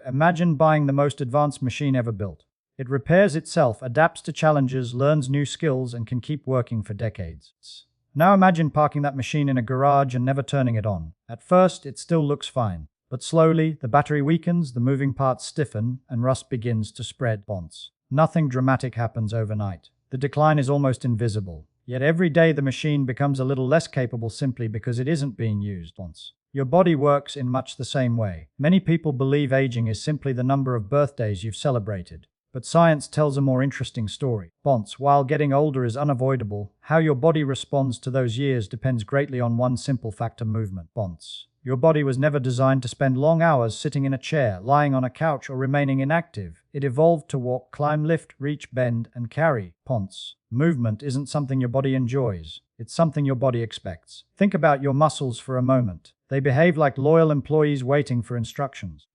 Imagine buying the most advanced machine ever built. It repairs itself, adapts to challenges, learns new skills, and can keep working for decades. Now imagine parking that machine in a garage and never turning it on. At first, it still looks fine. But slowly, the battery weakens, the moving parts stiffen, and rust begins to spread. Nothing dramatic happens overnight. The decline is almost invisible. Yet every day the machine becomes a little less capable simply because it isn't being used. Your body works in much the same way. Many people believe aging is simply the number of birthdays you've celebrated. But science tells a more interesting story. While getting older is unavoidable, how your body responds to those years depends greatly on one simple factor: movement. Your body was never designed to spend long hours sitting in a chair, lying on a couch, or remaining inactive. It evolved to walk, climb, lift, reach, bend, and carry. Movement isn't something your body enjoys. It's something your body expects. Think about your muscles for a moment. They behave like loyal employees waiting for instructions.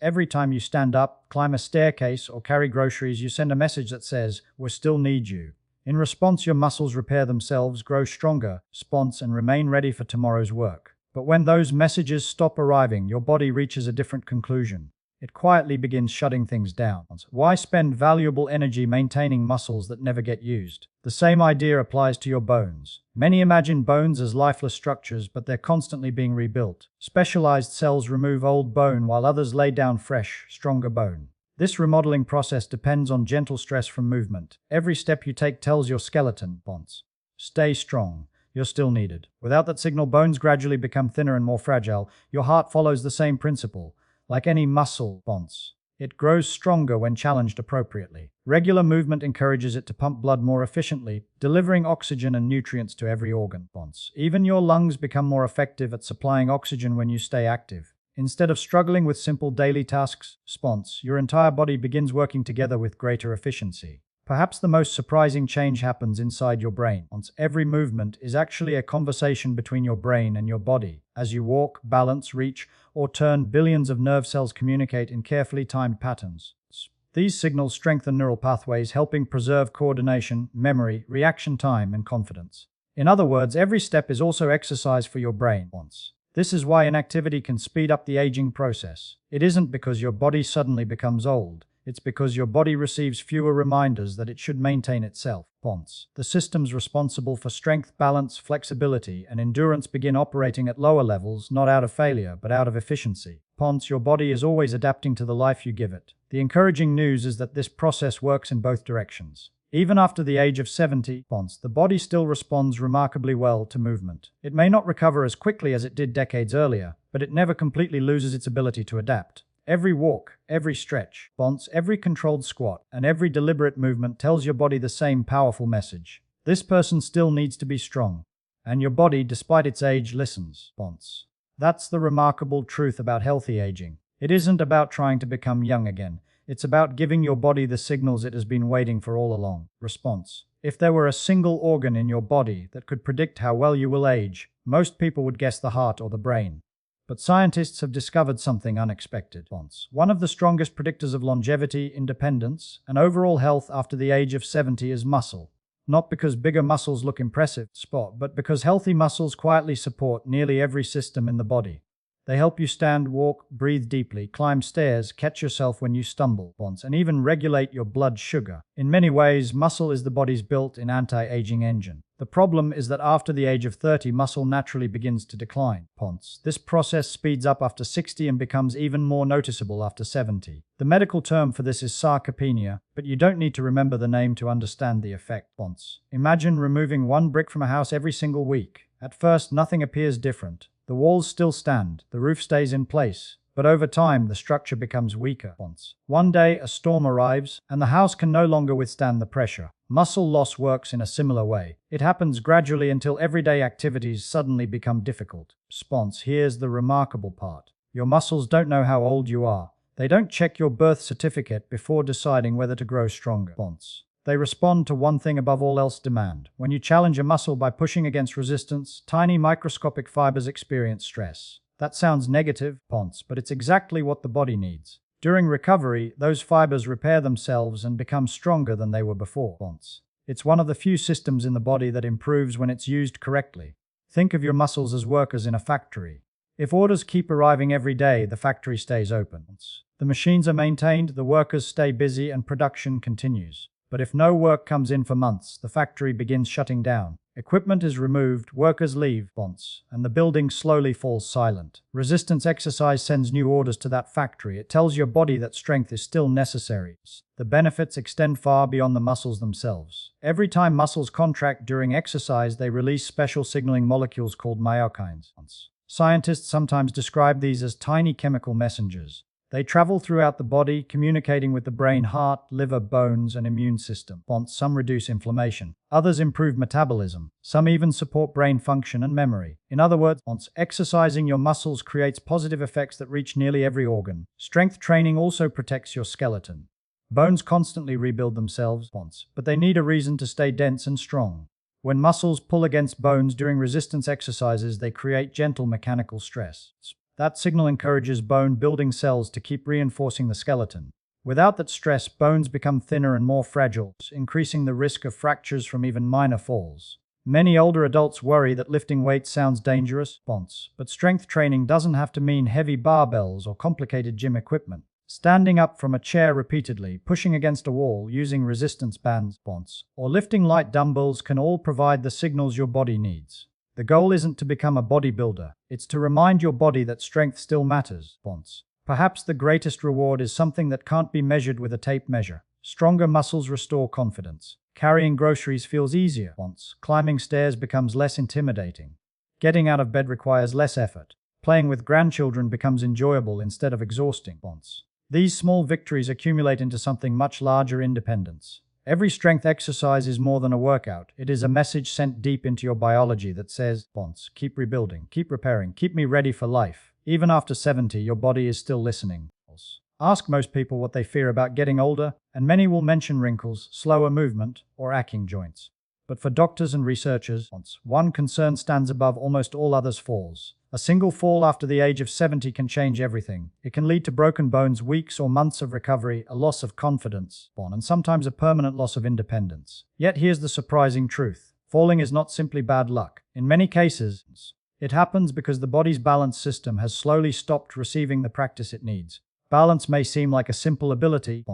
Every time you stand up, climb a staircase, or carry groceries, you send a message that says, "We still need you." In response, your muscles repair themselves, grow stronger, and remain ready for tomorrow's work. But when those messages stop arriving, your body reaches a different conclusion. It quietly begins shutting things down. Why spend valuable energy maintaining muscles that never get used? The same idea applies to your bones. Many imagine bones as lifeless structures, but they're constantly being rebuilt. Specialized cells remove old bone while others lay down fresh, stronger bone. This remodeling process depends on gentle stress from movement. Every step you take tells your skeleton, stay strong. You're still needed. Without that signal, bones gradually become thinner and more fragile. Your heart follows the same principle. Like any muscle, it grows stronger when challenged appropriately. Regular movement encourages it to pump blood more efficiently, delivering oxygen and nutrients to every organ. Even your lungs become more effective at supplying oxygen when you stay active. Instead of struggling with simple daily tasks, your entire body begins working together with greater efficiency. Perhaps the most surprising change happens inside your brain. Every movement is actually a conversation between your brain and your body. As you walk, balance, reach, or turn, billions of nerve cells communicate in carefully timed patterns. These signals strengthen neural pathways, helping preserve coordination, memory, reaction time, and confidence. In other words, every step is also exercise for your brain. This is why inactivity can speed up the aging process. It isn't because your body suddenly becomes old. It's because your body receives fewer reminders that it should maintain itself. The systems responsible for strength, balance, flexibility, and endurance begin operating at lower levels, not out of failure, but out of efficiency. Your body is always adapting to the life you give it. The encouraging news is that this process works in both directions. Even after the age of 70, the body still responds remarkably well to movement. It may not recover as quickly as it did decades earlier, but it never completely loses its ability to adapt. Every walk, every stretch, every controlled squat, and every deliberate movement tells your body the same powerful message. This person still needs to be strong. And your body, despite its age, listens. That's the remarkable truth about healthy aging. It isn't about trying to become young again. It's about giving your body the signals it has been waiting for all along. If there were a single organ in your body that could predict how well you will age, most people would guess the heart or the brain. But scientists have discovered something unexpected. One of the strongest predictors of longevity, independence, and overall health after the age of 70 is muscle. Not because bigger muscles look impressive, but because healthy muscles quietly support nearly every system in the body. They help you stand, walk, breathe deeply, climb stairs, catch yourself when you stumble, and even regulate your blood sugar. In many ways, muscle is the body's built-in anti-aging engine. The problem is that after the age of 30, muscle naturally begins to decline. This process speeds up after 60 and becomes even more noticeable after 70. The medical term for this is sarcopenia, but you don't need to remember the name to understand the effect. Imagine removing one brick from a house every single week. At first, nothing appears different. The walls still stand, the roof stays in place, but over time the structure becomes weaker. One day a storm arrives, and the house can no longer withstand the pressure. Muscle loss works in a similar way. It happens gradually until everyday activities suddenly become difficult. Here's the remarkable part. Your muscles don't know how old you are. They don't check your birth certificate before deciding whether to grow stronger. They respond to one thing above all else: demand. When you challenge a muscle by pushing against resistance, tiny microscopic fibers experience stress. That sounds negative, but it's exactly what the body needs. During recovery, those fibers repair themselves and become stronger than they were before. It's one of the few systems in the body that improves when it's used correctly. Think of your muscles as workers in a factory. If orders keep arriving every day, the factory stays open. The machines are maintained, the workers stay busy, and production continues. But if no work comes in for months, the factory begins shutting down. Equipment is removed, workers leave, and the building slowly falls silent. Resistance exercise sends new orders to that factory. It tells your body that strength is still necessary. The benefits extend far beyond the muscles themselves. Every time muscles contract during exercise, they release special signaling molecules called myokines. Scientists sometimes describe these as tiny chemical messengers. They travel throughout the body, communicating with the brain, heart, liver, bones, and immune system. Some reduce inflammation. Others improve metabolism. Some even support brain function and memory. In other words, exercising your muscles creates positive effects that reach nearly every organ. Strength training also protects your skeleton. Bones constantly rebuild themselves, but they need a reason to stay dense and strong. When muscles pull against bones during resistance exercises, they create gentle mechanical stress. That signal encourages bone-building cells to keep reinforcing the skeleton. Without that stress, bones become thinner and more fragile, increasing the risk of fractures from even minor falls. Many older adults worry that lifting weights sounds dangerous, but strength training doesn't have to mean heavy barbells or complicated gym equipment. Standing up from a chair repeatedly, pushing against a wall, using resistance bands, or lifting light dumbbells can all provide the signals your body needs. The goal isn't to become a bodybuilder, it's to remind your body that strength still matters. Perhaps the greatest reward is something that can't be measured with a tape measure. Stronger muscles restore confidence. Carrying groceries feels easier. Climbing stairs becomes less intimidating. Getting out of bed requires less effort. Playing with grandchildren becomes enjoyable instead of exhausting. These small victories accumulate into something much larger: independence. Every strength exercise is more than a workout. It is a message sent deep into your biology that says, keep rebuilding, keep repairing, keep me ready for life. Even after 70, your body is still listening. Ask most people what they fear about getting older, and many will mention wrinkles, slower movement, or aching joints. But for doctors and researchers, one concern stands above almost all others: falls. A single fall after the age of 70 can change everything. It can lead to broken bones, weeks or months of recovery, a loss of confidence, and sometimes a permanent loss of independence. Yet here's the surprising truth. Falling is not simply bad luck. In many cases, it happens because the body's balance system has slowly stopped receiving the practice it needs. Balance may seem like a simple ability,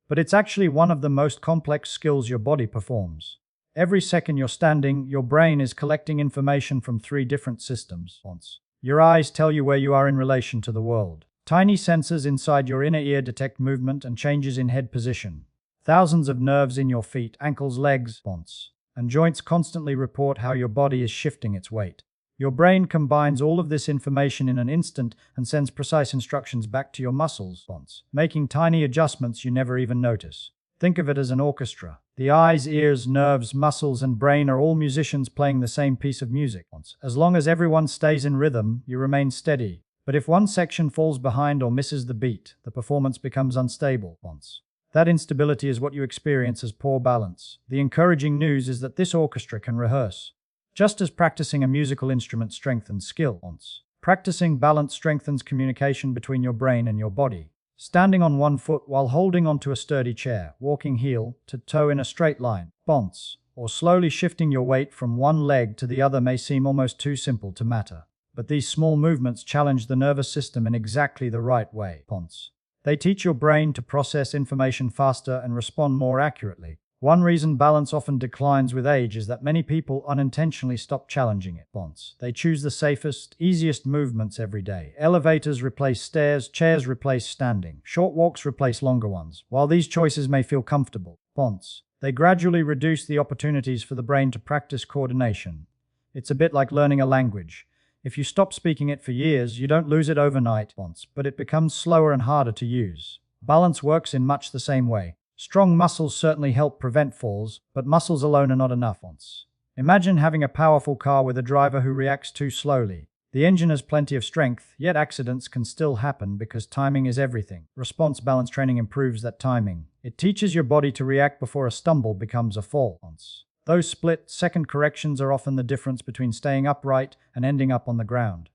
but it's actually one of the most complex skills your body performs. Every second you're standing, your brain is collecting information from 3 different systems. Your eyes tell you where you are in relation to the world. Tiny sensors inside your inner ear detect movement and changes in head position. Thousands of nerves in your feet, ankles, legs, and joints constantly report how your body is shifting its weight. Your brain combines all of this information in an instant and sends precise instructions back to your muscles, making tiny adjustments you never even notice. Think of it as an orchestra. The eyes, ears, nerves, muscles, and brain are all musicians playing the same piece of music. As long as everyone stays in rhythm, you remain steady. But if one section falls behind or misses the beat, the performance becomes unstable. That instability is what you experience as poor balance. The encouraging news is that this orchestra can rehearse. Just as practicing a musical instrument strengthens skill, practicing balance strengthens communication between your brain and your body. Standing on one foot while holding onto a sturdy chair, walking heel to toe in a straight line, or slowly shifting your weight from one leg to the other may seem almost too simple to matter. But these small movements challenge the nervous system in exactly the right way. They teach your brain to process information faster and respond more accurately. One reason balance often declines with age is that many people unintentionally stop challenging it. They choose the safest, easiest movements every day. Elevators replace stairs, chairs replace standing, short walks replace longer ones. While these choices may feel comfortable, they gradually reduce the opportunities for the brain to practice coordination. It's a bit like learning a language. If you stop speaking it for years, you don't lose it overnight, but it becomes slower and harder to use. Balance works in much the same way. Strong muscles certainly help prevent falls, but muscles alone are not enough. Imagine having a powerful car with a driver who reacts too slowly. The engine has plenty of strength, yet accidents can still happen because timing is everything. Response balance training improves that timing. It teaches your body to react before a stumble becomes a fall. Those split-second corrections are often the difference between staying upright and ending up on the ground.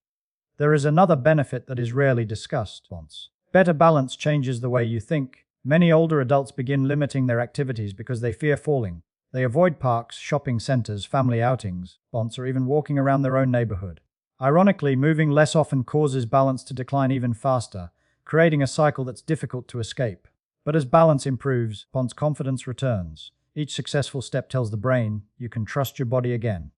There is another benefit that is rarely discussed. Better balance changes the way you think. Many older adults begin limiting their activities because they fear falling. They avoid parks, shopping centers, family outings, or even walking around their own neighborhood. Ironically, moving less often causes balance to decline even faster, creating a cycle that's difficult to escape. But as balance improves, confidence returns. Each successful step tells the brain, you can trust your body again.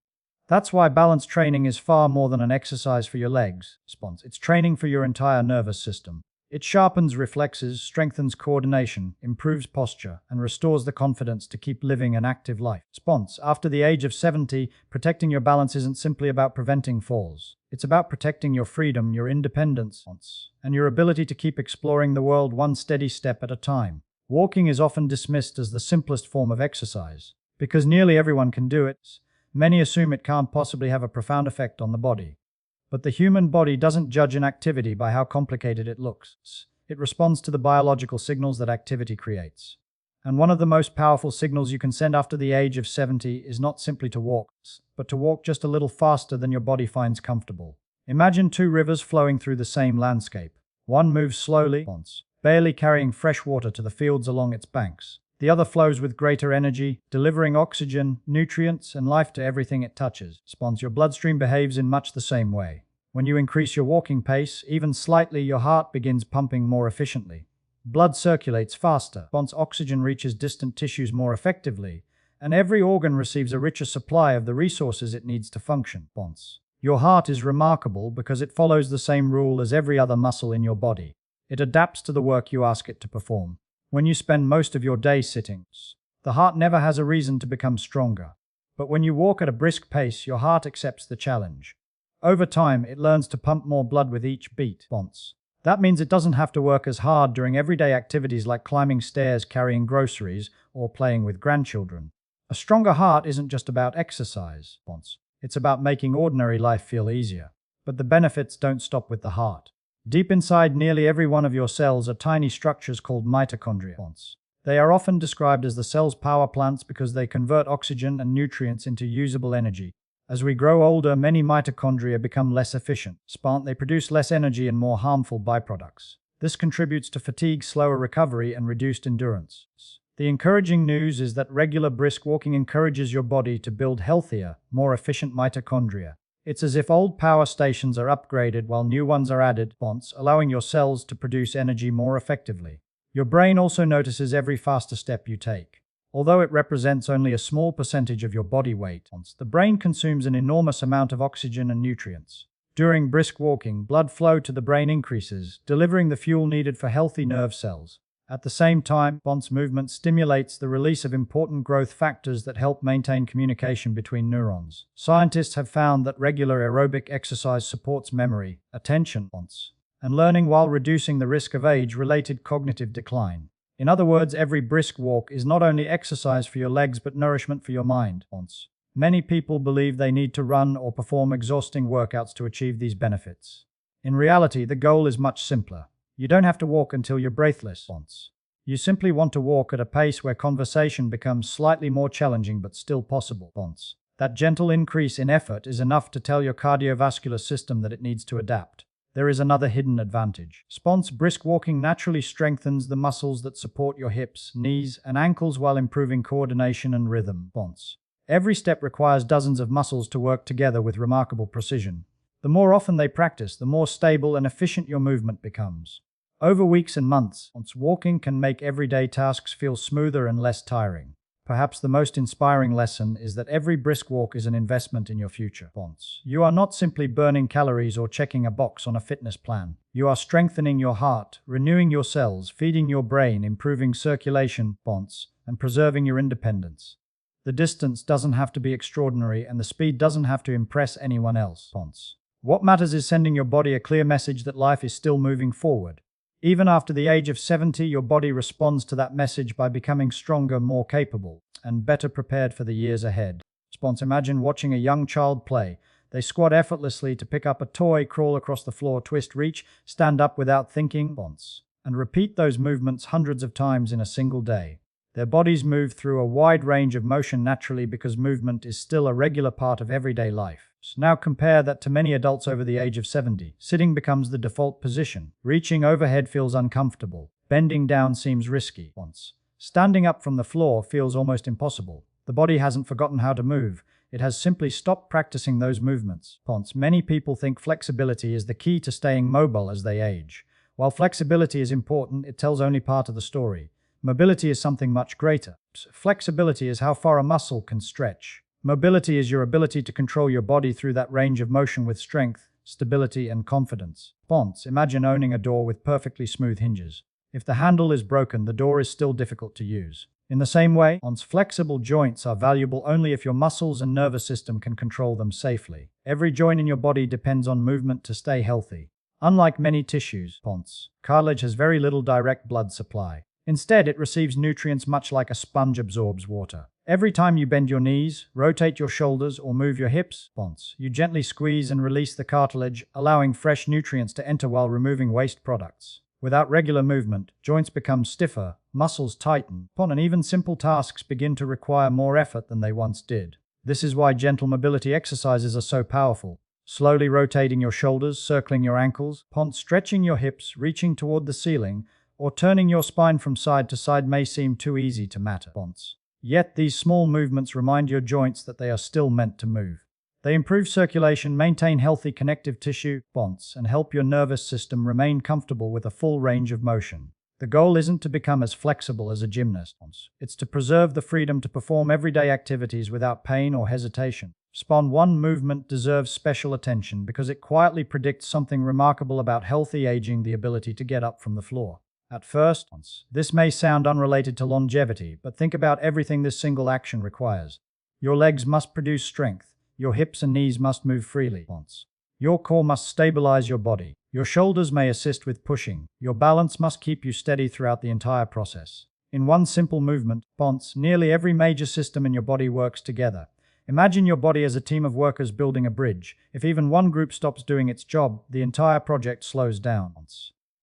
That's why balance training is far more than an exercise for your legs. It's training for your entire nervous system. It sharpens reflexes, strengthens coordination, improves posture, and restores the confidence to keep living an active life. After the age of 70, protecting your balance isn't simply about preventing falls. It's about protecting your freedom, your independence, and your ability to keep exploring the world one steady step at a time. Walking is often dismissed as the simplest form of exercise. Because nearly everyone can do it, many assume it can't possibly have a profound effect on the body. But the human body doesn't judge an activity by how complicated it looks. It responds to the biological signals that activity creates. And one of the most powerful signals you can send after the age of 70 is not simply to walk, but to walk just a little faster than your body finds comfortable. Imagine two rivers flowing through the same landscape. One moves slowly, barely carrying fresh water to the fields along its banks. The other flows with greater energy, delivering oxygen, nutrients, and life to everything it touches. Your bloodstream behaves in much the same way. When you increase your walking pace, even slightly, your heart begins pumping more efficiently. Blood circulates faster, oxygen reaches distant tissues more effectively, and every organ receives a richer supply of the resources it needs to function. Your heart is remarkable because it follows the same rule as every other muscle in your body. It adapts to the work you ask it to perform. When you spend most of your day sitting, the heart never has a reason to become stronger. But when you walk at a brisk pace, your heart accepts the challenge. Over time, it learns to pump more blood with each beat. That means it doesn't have to work as hard during everyday activities like climbing stairs, carrying groceries, or playing with grandchildren. A stronger heart isn't just about exercise. It's about making ordinary life feel easier. But the benefits don't stop with the heart. Deep inside nearly every one of your cells are tiny structures called mitochondria. They are often described as the cell's power plants because they convert oxygen and nutrients into usable energy. As we grow older, many mitochondria become less efficient. They produce less energy and more harmful byproducts. This contributes to fatigue, slower recovery, and reduced endurance. The encouraging news is that regular brisk walking encourages your body to build healthier, more efficient mitochondria. It's as if old power stations are upgraded while new ones are added, allowing your cells to produce energy more effectively. Your brain also notices every faster step you take. Although it represents only a small percentage of your body weight, the brain consumes an enormous amount of oxygen and nutrients. During brisk walking, blood flow to the brain increases, delivering the fuel needed for healthy nerve cells. At the same time, movement stimulates the release of important growth factors that help maintain communication between neurons. Scientists have found that regular aerobic exercise supports memory, attention, and learning while reducing the risk of age-related cognitive decline. In other words, every brisk walk is not only exercise for your legs but nourishment for your mind. Many people believe they need to run or perform exhausting workouts to achieve these benefits. In reality, the goal is much simpler. You don't have to walk until you're breathless. You simply want to walk at a pace where conversation becomes slightly more challenging but still possible. That gentle increase in effort is enough to tell your cardiovascular system that it needs to adapt. There is another hidden advantage. Brisk walking naturally strengthens the muscles that support your hips, knees, and ankles while improving coordination and rhythm. Every step requires dozens of muscles to work together with remarkable precision. The more often they practice, the more stable and efficient your movement becomes. Over weeks and months, walking can make everyday tasks feel smoother and less tiring. Perhaps the most inspiring lesson is that every brisk walk is an investment in your future. You are not simply burning calories or checking a box on a fitness plan. You are strengthening your heart, renewing your cells, feeding your brain, improving circulation, and preserving your independence. The distance doesn't have to be extraordinary, and the speed doesn't have to impress anyone else. What matters is sending your body a clear message that life is still moving forward. Even after the age of 70, your body responds to that message by becoming stronger, more capable, and better prepared for the years ahead. Imagine watching a young child play. They squat effortlessly to pick up a toy, crawl across the floor, twist, reach, stand up without thinking, and repeat those movements hundreds of times in a single day. Their bodies move through a wide range of motion naturally because movement is still a regular part of everyday life. Now compare that to many adults over the age of 70. Sitting becomes the default position. Reaching overhead feels uncomfortable. Bending down seems risky. Standing up from the floor feels almost impossible. The body hasn't forgotten how to move. It has simply stopped practicing those movements. Many people think flexibility is the key to staying mobile as they age. While flexibility is important, it tells only part of the story. Mobility is something much greater. Flexibility is how far a muscle can stretch. Mobility is your ability to control your body through that range of motion with strength, stability, and confidence. Imagine owning a door with perfectly smooth hinges. If the handle is broken, the door is still difficult to use. In the same way, flexible joints are valuable only if your muscles and nervous system can control them safely. Every joint in your body depends on movement to stay healthy. Unlike many tissues, cartilage has very little direct blood supply. Instead, it receives nutrients much like a sponge absorbs water. Every time you bend your knees, rotate your shoulders, or move your hips, you gently squeeze and release the cartilage, allowing fresh nutrients to enter while removing waste products. Without regular movement, joints become stiffer, muscles tighten, and even simple tasks begin to require more effort than they once did. This is why gentle mobility exercises are so powerful. Slowly rotating your shoulders, circling your ankles, stretching your hips, reaching toward the ceiling, or turning your spine from side to side may seem too easy to matter. Yet these small movements remind your joints that they are still meant to move. They improve circulation, maintain healthy connective tissue, and help your nervous system remain comfortable with a full range of motion. The goal isn't to become as flexible as a gymnast. It's to preserve the freedom to perform everyday activities without pain or hesitation. One movement deserves special attention because it quietly predicts something remarkable about healthy aging: the ability to get up from the floor. At first, this may sound unrelated to longevity, but think about everything this single action requires. Your legs must produce strength. Your hips and knees must move freely. Your core must stabilize your body. Your shoulders may assist with pushing. Your balance must keep you steady throughout the entire process. In one simple movement, nearly every major system in your body works together. Imagine your body as a team of workers building a bridge. If even one group stops doing its job, the entire project slows down.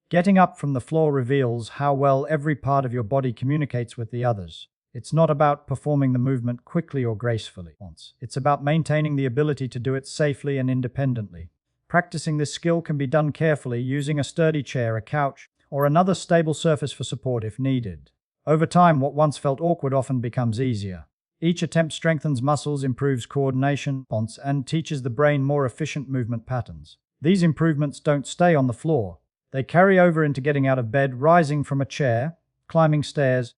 Getting up from the floor reveals how well every part of your body communicates with the others. It's not about performing the movement quickly or gracefully. It's about maintaining the ability to do it safely and independently. Practicing this skill can be done carefully, using a sturdy chair, a couch, or another stable surface for support if needed. Over time, what once felt awkward often becomes easier. Each attempt strengthens muscles, improves coordination, and teaches the brain more efficient movement patterns. These improvements don't stay on the floor. They carry over into getting out of bed, rising from a chair, climbing stairs,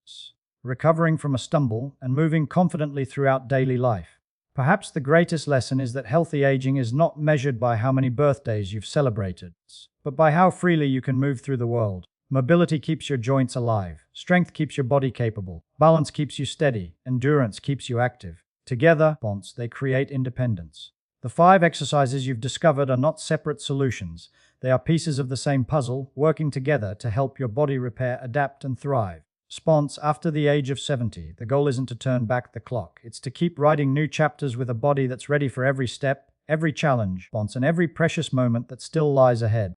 recovering from a stumble, and moving confidently throughout daily life. Perhaps the greatest lesson is that healthy aging is not measured by how many birthdays you've celebrated, but by how freely you can move through the world. Mobility keeps your joints alive. Strength keeps your body capable. Balance keeps you steady. Endurance keeps you active. Together, they create independence. The 5 exercises you've discovered are not separate solutions. They are pieces of the same puzzle, working together to help your body repair, adapt, and thrive. After the age of 70, the goal isn't to turn back the clock. It's to keep writing new chapters with a body that's ready for every step, every challenge, and every precious moment that still lies ahead.